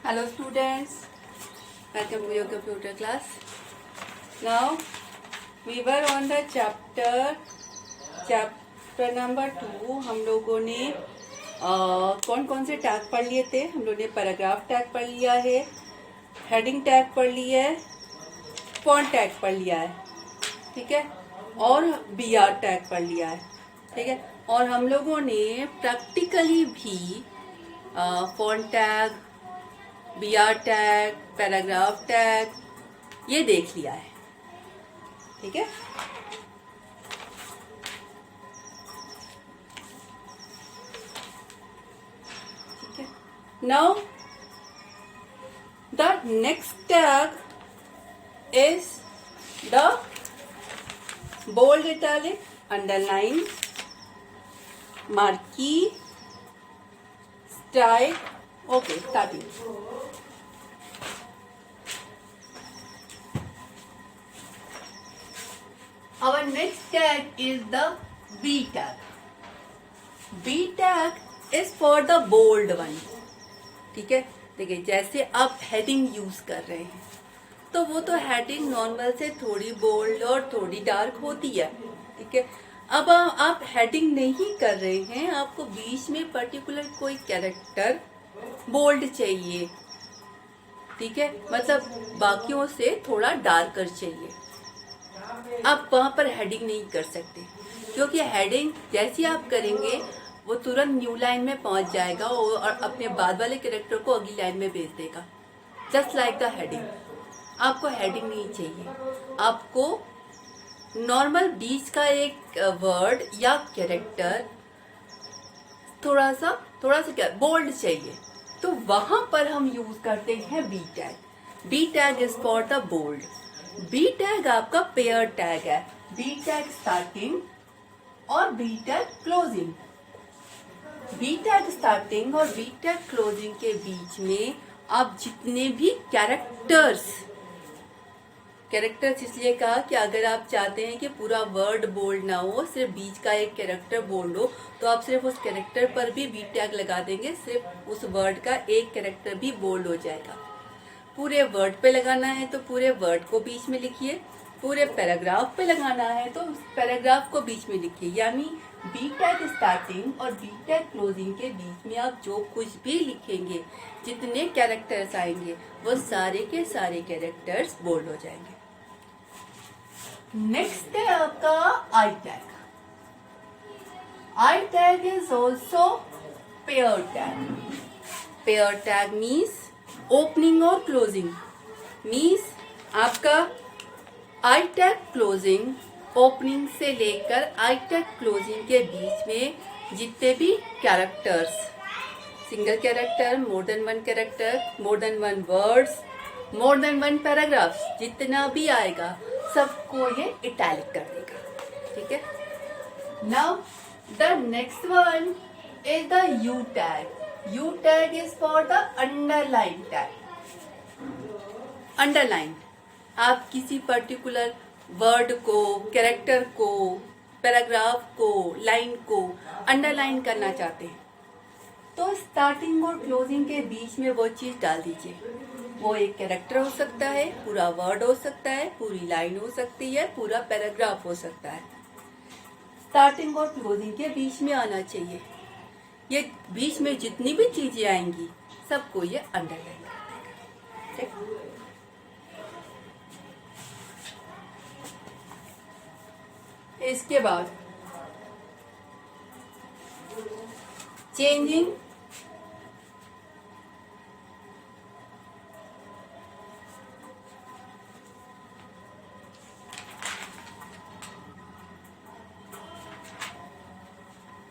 Hello students, welcome to your computer class. Now we were on the chapter number 2. हम लोगों ने कौन कौन से टैग पढ़ लिए थे? हम लोगों ने पैराग्राफ टैग पढ़ लिया है, हेडिंग टैग पढ़ लिया है, फॉन्ट टैग पढ़ लिया है, ठीक है, और BR टैग पढ़ लिया है, ठीक है। और हम लोगों ने प्रैक्टिकली भी font tag, BR tag, paragraph tag ये देख लिया है, ठीक है। ठीक है, now the next tag is the bold, italic, underline, marquee, style. Okay, starting. Our next tag is the B tag. B tag is for the bold one. ठीक है, देखिए जैसे आप हेडिंग यूज कर रहे हैं तो वो तो हेडिंग नॉर्मल से थोड़ी बोल्ड और थोड़ी डार्क होती है, ठीक है। अब आप हेडिंग नहीं कर रहे हैं, आपको बीच में पर्टिकुलर कोई कैरेक्टर बोल्ड चाहिए, ठीक है, मतलब बाकियों से थोड़ा डार्कर चाहिए। आप वहां पर हेडिंग नहीं कर सकते क्योंकि हेडिंग जैसी आप करेंगे वो तुरंत न्यू लाइन में पहुंच जाएगा और अपने बाद वाले कैरेक्टर को अगली लाइन में भेज देगा। जस्ट लाइक द हेडिंग, आपको हेडिंग नहीं चाहिए, आपको नॉर्मल बीच का एक वर्ड या कैरेक्टर थोड़ा सा क्या बोल्ड चाहिए, तो वहां पर हम यूज करते हैं B tag. B tag is for the bold. B tag आपका पेयर टैग है, बी टैग स्टार्टिंग और B tag closing. B tag starting और बी टैग क्लोजिंग के बीच में आप जितने भी कैरेक्टर्स इसलिए कहा कि अगर आप चाहते हैं कि पूरा वर्ड बोल्ड ना हो, सिर्फ बीच का एक कैरेक्टर बोल्ड हो, तो आप सिर्फ उस कैरेक्टर पर भी बी टैग लगा देंगे, सिर्फ उस वर्ड का एक कैरेक्टर भी बोल्ड हो जाएगा। पूरे वर्ड पे लगाना है तो पूरे वर्ड को बीच में लिखिए, पूरे पैराग्राफ पे लगाना है तो पैराग्राफ को बीच में लिखिए। यानी बी टैग स्टार्टिंग और बी टैग क्लोजिंग के बीच में आप जो कुछ भी लिखेंगे, जितने कैरेक्टर्स आएंगे वो सारे के सारे कैरेक्टर्स बोल्ड हो जाएंगे। नेक्स्ट है आपका I tag. I tag is also pair tag. Pair tag means opening और क्लोजिंग, मीन्स आपका आई टैग क्लोजिंग ओपनिंग से लेकर आई टैग क्लोजिंग के बीच में जितने भी characters, single character, more than one character, more than one words, more than one paragraphs, जितना भी आएगा सबको ये इटैलिक कर देगा, ठीक है। Now the next one is the you tag. You tag is for the underline tag. Underline, आप किसी पर्टिकुलर वर्ड को, कैरेक्टर को, पैराग्राफ को, लाइन को अंडरलाइन करना चाहते हैं तो स्टार्टिंग और क्लोजिंग के बीच में वो चीज डाल दीजिए। वो एक कैरेक्टर हो सकता है, पूरा वर्ड हो सकता है, पूरी लाइन हो सकती है, पूरा पैराग्राफ हो सकता है। स्टार्टिंग और क्लोजिंग के बीच में आना चाहिए। ये बीच में जितनी भी चीजें आएंगी सबको ये अंडरलाइन कर देगा। इसके बाद चेंजिंग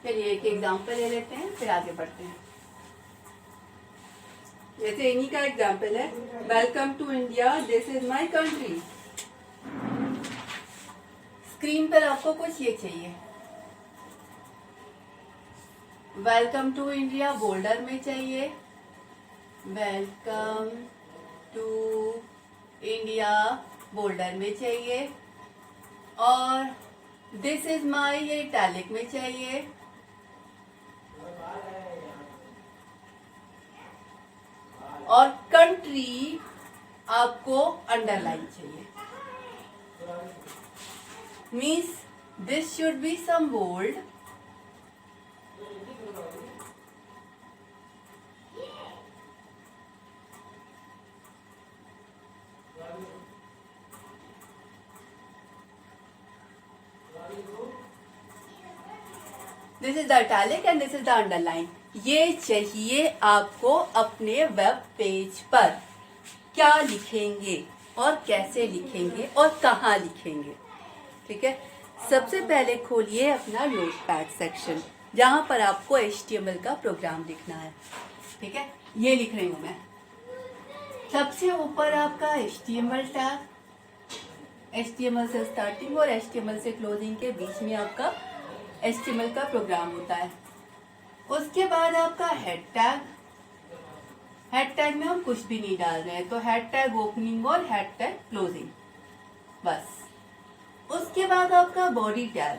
चलिए एक एग्जाम्पल ले लेते हैं फिर आगे बढ़ते हैं। जैसे इन्हीं का एग्जाम्पल है, welcome to India, this is my country. Screen पर आपको कुछ ये चाहिए, वेलकम टू इंडिया बोल्डर में चाहिए, वेलकम टू इंडिया बोल्डर में चाहिए, और दिस इज माई ये इटैलिक में चाहिए, और कंट्री आपको अंडरलाइन चाहिए, means this should be some bold, this is the italic and this is the underline. ये चाहिए आपको अपने वेब पेज पर। क्या लिखेंगे और कैसे लिखेंगे और कहाँ लिखेंगे, ठीक है। सबसे पहले खोलिए अपना नोटपैड सेक्शन, जहां पर आपको HTML का प्रोग्राम लिखना है, ठीक है। ये लिख रही हूं मैं। सबसे ऊपर आपका HTML टैग, HTML से स्टार्टिंग और HTML से क्लोजिंग के बीच में आपका HTML का प्रोग्राम होता है। उसके बाद आपका हेड टैग, हेड टैग में हम कुछ भी नहीं डाल रहे हैं, तो हेड टैग ओपनिंग और हेड टैग क्लोजिंग, बस। उसके बाद आपका बॉडी टैग,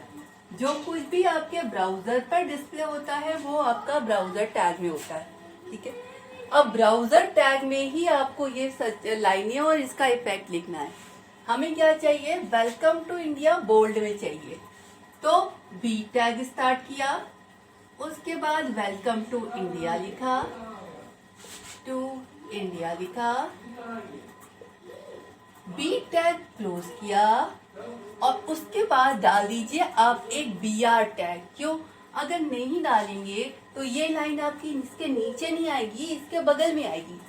जो कुछ भी आपके ब्राउजर पर डिस्प्ले होता है वो आपका ब्राउजर टैग में होता है, ठीक है। अब ब्राउजर टैग में ही आपको ये लाइनें और इसका इफेक्ट लिखना है। हमें क्या चाहिए, वेलकम टू इंडिया बोल्ड में चाहिए, तो बी टैग स्टार्ट किया, उसके बाद वेलकम टू इंडिया लिखा, टू इंडिया लिखा, बी टैग क्लोज किया, और उसके बाद डाल दीजिए आप एक BR टैग। क्यों, अगर नहीं डालेंगे तो ये लाइन आपकी इसके नीचे नहीं आएगी, इसके बगल में आएगी,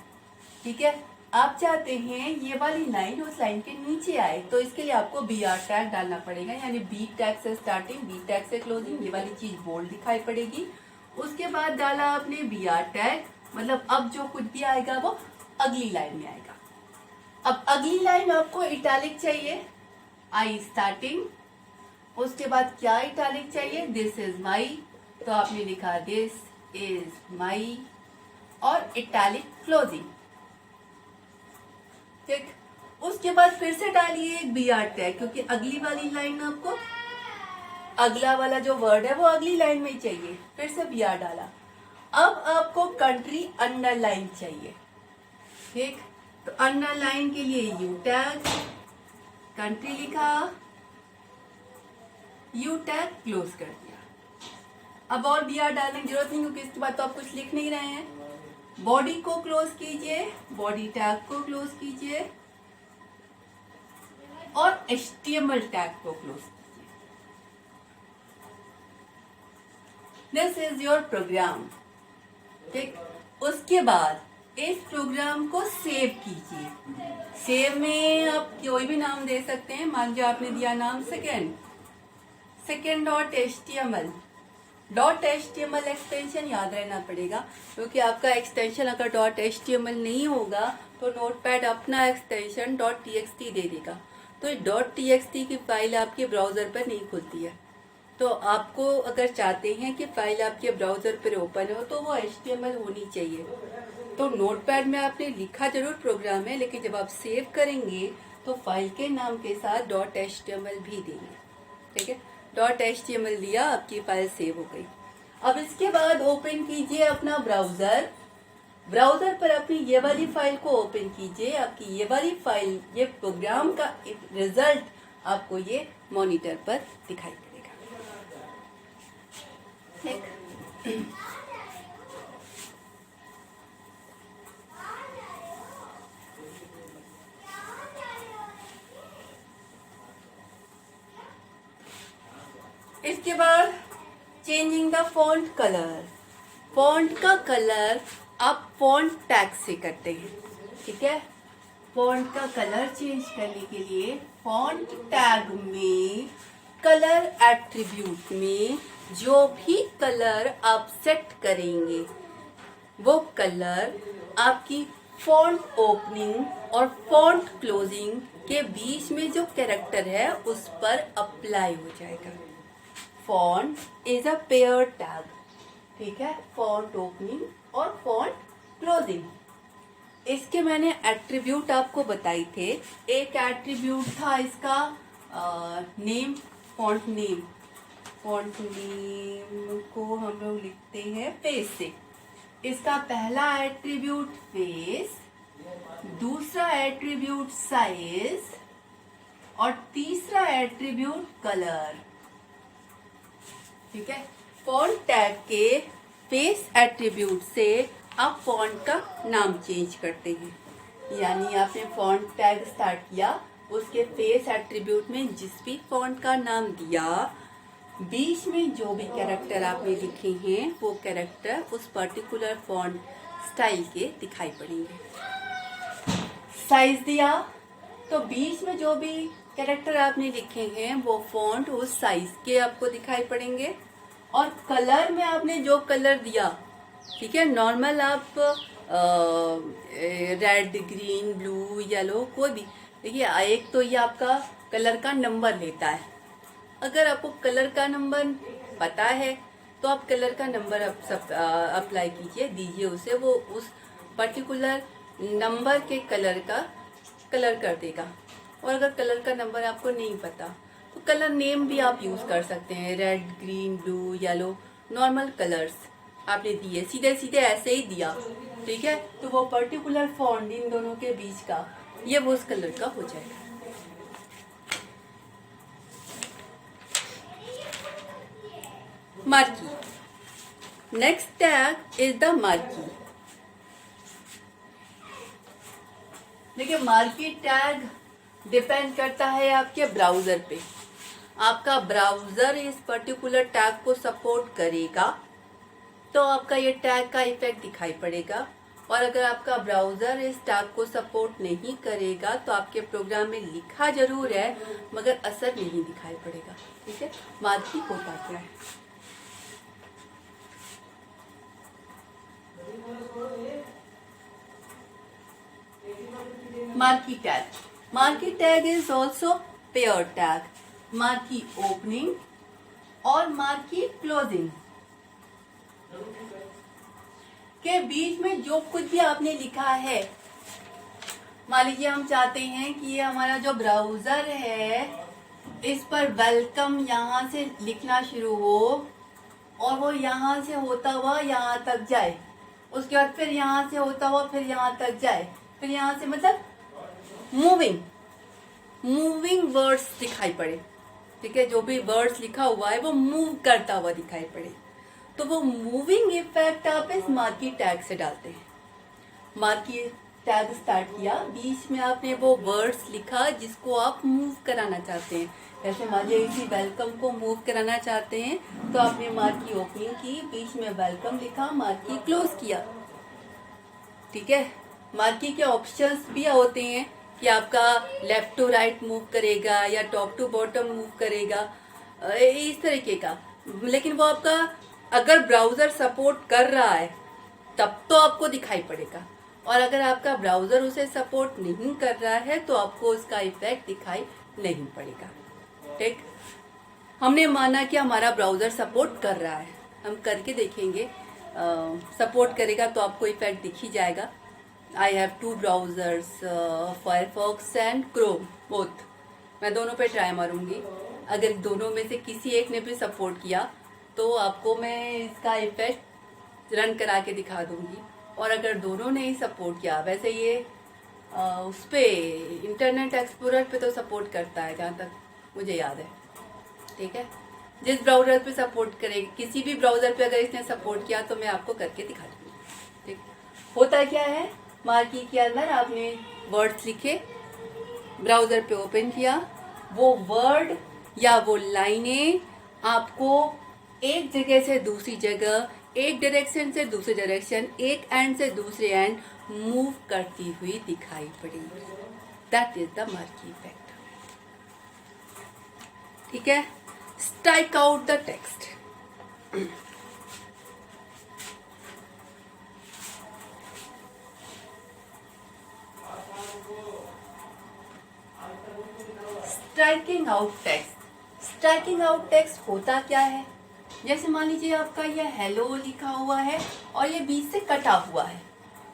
ठीक है। आप चाहते हैं ये वाली लाइन उस लाइन के नीचे आए, तो इसके लिए आपको BR टैग डालना पड़ेगा, यानी बी टैग से स्टार्टिंग, बी टैग से क्लोजिंग, ये वाली चीज बोल्ड दिखाई पड़ेगी। उसके बाद डाला आपने BR टैग, मतलब अब जो कुछ भी आएगा वो अगली लाइन में आएगा। अब अगली लाइन आपको इटैलिक चाहिए, आई स्टार्टिंग, उसके बाद क्या इटैलिक चाहिए, दिस इज माई, तो आपने लिखा दिस इज माई, और इटैलिक क्लोजिंग, ठीक। उसके बाद फिर से डालिए एक BR टैग, क्योंकि अगली वाली लाइन आपको, अगला वाला जो वर्ड है वो अगली लाइन में ही चाहिए, फिर से BR डाला। अब आपको कंट्री अंडरलाइन चाहिए, ठीक। तो अंडरलाइन के लिए U टैग, कंट्री लिखा, U टैग क्लोज कर दिया। अब और BR डालने की जरूरत नहीं, क्योंकि इसके बाद तो आप कुछ लिख नहीं रहे हैं। बॉडी को क्लोज कीजिए, बॉडी टैग को क्लोज कीजिए, और HTML टैग को क्लोज कीजिए। दिस इज योर प्रोग्राम, ठीक। उसके बाद इस प्रोग्राम को सेव कीजिए। सेव में आप कोई भी नाम दे सकते हैं, मान लीजिए आपने दिया नाम सेकेंड डॉट HTML एक्सटेंशन याद रहना पड़ेगा, क्योंकि आपका एक्सटेंशन अगर .html नहीं होगा तो नोटपैड अपना एक्सटेंशन .txt दे देगा, तो .txt की फाइल आपके ब्राउजर पर नहीं खुलती है। तो आपको अगर चाहते हैं कि फाइल आपके ब्राउजर पर ओपन हो तो वो HTML होनी चाहिए। तो नोटपैड में आपने लिखा जरूर प्रोग्राम है, लेकिन जब आप सेव करेंगे तो फाइल के नाम के साथ .html भी देंगे, ठीक है। .html दिया, आपकी फाइल सेव हो गई। अब इसके बाद ओपन कीजिए अपना ब्राउजर, ब्राउजर पर अपनी ये वाली फाइल को ओपन कीजिए। आपकी ये वाली फाइल, ये प्रोग्राम का रिजल्ट आपको ये मॉनिटर पर दिखाई देगा, ठीक। इसके बाद changing the font colour, font का कलर आप फॉन्ट टैग से करते हैं, ठीक है। फॉन्ट का कलर चेंज करने के लिए फॉन्ट टैग में कलर एट्रीब्यूट में जो भी कलर आप सेट करेंगे वो कलर आपकी फॉन्ट ओपनिंग और फॉन्ट क्लोजिंग के बीच में जो कैरेक्टर है उस पर अप्लाई हो जाएगा। Font is a pair tag, ठीक है, फॉन्ट ओपनिंग और फॉन्ट क्लोजिंग। इसके मैंने एट्रीब्यूट आपको बताई थे। एक एट्रीब्यूट था इसका name, font name. Font name को हम लोग लिखते हैं पेज से। इसका पहला एट्रीब्यूट फेस, दूसरा एट्रीब्यूट साइज और तीसरा एट्रीब्यूट कलर। ठीक है, फॉन्ट टैग के फेस एट्रीब्यूट से आप फॉन्ट का नाम चेंज करते हैं। यानी आपने फॉन्ट टैग स्टार्ट किया, उसके फेस एट्रीब्यूट में जिस भी फॉन्ट का नाम दिया, बीच में जो भी कैरेक्टर आपने लिखे हैं वो कैरेक्टर उस पर्टिकुलर फॉन्ट स्टाइल के दिखाई पड़ेंगे। साइज दिया तो बीच में जो भी कैरेक्टर आपने लिखे हैं वो फॉन्ट उस साइज के आपको दिखाई पड़ेंगे। और कलर में आपने जो कलर दिया, ठीक है, नॉर्मल आप रेड, ग्रीन, ब्लू, येलो कोई भी, देखिए एक तो ये आपका कलर का नंबर लेता है। अगर आपको कलर का नंबर पता है तो आप कलर का नंबर अप्लाई कीजिए, दीजिए उसे, वो उस पर्टिकुलर नंबर के कलर का कलर कर देगा। और अगर कलर का नंबर आपको नहीं पता तो कलर नेम भी आप यूज कर सकते हैं, red, green, blue, yellow, normal colours आपने दिए, सीधे सीधे ऐसे ही दिया, ठीक है, तो वो पर्टिकुलर फॉन्ट इन दोनों के बीच का ये वो उस कलर का हो जाएगा। Marquee, next tag is the marquee. देखिए, मार्की टैग डिपेंड करता है आपके ब्राउजर पे। आपका ब्राउजर इस पर्टिकुलर टैग को सपोर्ट करेगा तो आपका ये टैग का इफेक्ट दिखाई पड़ेगा, और अगर आपका ब्राउजर इस टैग को सपोर्ट नहीं करेगा तो आपके प्रोग्राम में लिखा जरूर है मगर असर नहीं दिखाई पड़ेगा। ठीक है, मार्की होता क्या है? Marquee tag, marquee tag is also pair tag, marquee opening और मार्की क्लोजिंग के बीच में जो कुछ भी आपने लिखा है, मान लीजिए हम चाहते हैं कि ये हमारा जो ब्राउजर है इस पर वेलकम यहाँ से लिखना शुरू हो और वो यहाँ से होता हुआ यहाँ तक जाए, उसके बाद फिर यहाँ से होता हुआ फिर यहाँ तक जाए, फिर यहाँ से मतलब मूविंग वर्ड्स दिखाई पड़े। ठीक है, जो भी वर्ड्स लिखा हुआ है वो मूव करता हुआ दिखाई पड़े, तो वो मूविंग इफेक्ट आप इस मार्की टैग से डालते हैं। मार्की टैग स्टार्ट किया, बीच में आपने वो वर्ड्स लिखा जिसको आप मूव कराना चाहते हैं। जैसे मान लीजिए इसी वेलकम को मूव कराना चाहते हैं तो आपने मार्की ओपनिंग की, बीच में वेलकम लिखा, मार्की क्लोज किया। ठीक है, मार्की के ऑप्शंस भी होते हैं कि आपका लेफ्ट टू राइट मूव करेगा या टॉप टू बॉटम मूव करेगा, इस तरीके का। लेकिन वो आपका अगर ब्राउजर सपोर्ट कर रहा है तब तो आपको दिखाई पड़ेगा, और अगर आपका ब्राउजर उसे सपोर्ट नहीं कर रहा है तो आपको उसका इफेक्ट दिखाई नहीं पड़ेगा। ठीक, हमने माना कि हमारा ब्राउजर सपोर्ट कर रहा है, हम करके देखेंगे, सपोर्ट करेगा तो आपको इफेक्ट दिख ही जाएगा। I have two browsers, Firefox and Chrome, both. मैं दोनों पे ट्राई मारूंगी, अगर दोनों में से किसी एक ने भी सपोर्ट किया तो आपको मैं इसका इफेक्ट रन करा के दिखा दूंगी, और अगर दोनों ने ही सपोर्ट किया, वैसे ये उस पे इंटरनेट एक्सप्लोरर पे तो सपोर्ट करता है जहाँ तक मुझे याद है। ठीक है, जिस ब्राउजर पे सपोर्ट करेगा, किसी भी ब्राउजर पे अगर इसने सपोर्ट किया तो मैं आपको करके दिखा दूंगी। ठीक, होता क्या है, मार्की के अंदर आपने वर्ड्स लिखे, ब्राउजर पे ओपन किया, वो वर्ड या वो लाइनें आपको एक जगह से दूसरी जगह, एक डायरेक्शन से दूसरी डायरेक्शन, एक एंड से दूसरे एंड मूव करती हुई दिखाई पड़ेगी। That is the marquee effect. ठीक है, strike out the text. Striking out text, striking out text होता क्या है? जैसे मान लीजिए आपका ये हेलो लिखा हुआ है और ये बीच से कटा हुआ है,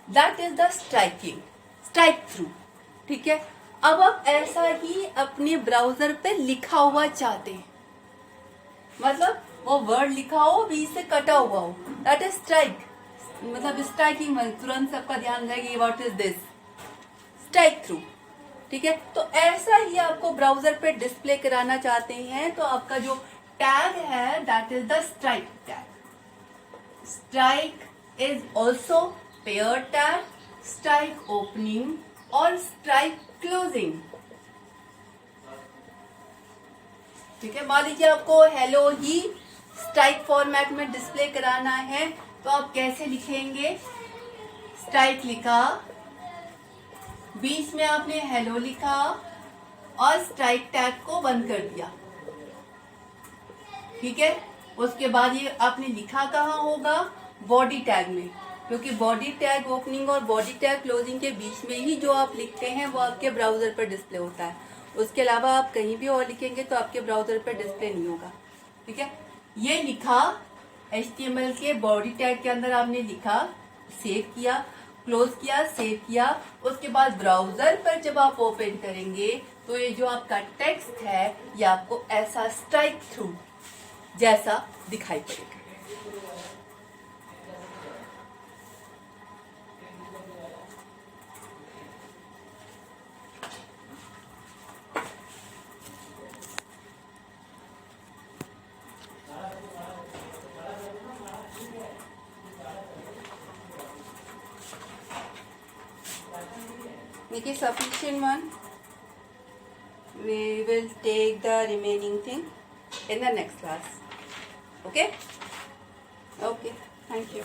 that is the striking, strike through. ठीक है, अब आप ऐसा ही अपने ब्राउजर पे लिखा हुआ चाहते हैं, मतलब वो वर्ड लिखा हो बीच से कटा हुआ हो, दैट इज स्ट्राइक। मतलब स्ट्राइकिंग वन, तुरंत सबका ध्यान रहेगा what is this, strike through. ठीक है, तो ऐसा ही आपको ब्राउजर पे डिस्प्ले कराना चाहते हैं तो आपका जो टैग है that is the strike tag. Strike is also pair tag, strike opening और स्ट्राइक क्लोजिंग। ठीक है, मान लीजिए आपको हेलो ही स्ट्राइक फॉर्मेट में डिस्प्ले कराना है तो आप कैसे लिखेंगे, स्ट्राइक लिखा, बीच में आपने हेलो लिखा और स्ट्राइक टैग को बंद कर दिया। ठीक है, उसके बाद ये आपने लिखा कहाँ होगा, बॉडी टैग में, क्योंकि बॉडी टैग ओपनिंग और बॉडी टैग क्लोजिंग के बीच में ही जो आप लिखते हैं वो आपके ब्राउजर पर डिस्प्ले होता है। उसके अलावा आप कहीं भी और लिखेंगे तो आपके ब्राउजर पर डिस्प्ले नहीं होगा। ठीक है, ये लिखा HTML के बॉडी टैग के अंदर आपने लिखा, सेव किया, क्लोज किया, सेव किया, उसके बाद ब्राउजर पर जब आप ओपन करेंगे तो ये जो आपका टेक्स्ट है ये आपको ऐसा स्ट्राइक थ्रू जैसा दिखाई पड़ेगा। Make it sufficient one. We will take the remaining thing in the next class. Okay? Okay. Thank you.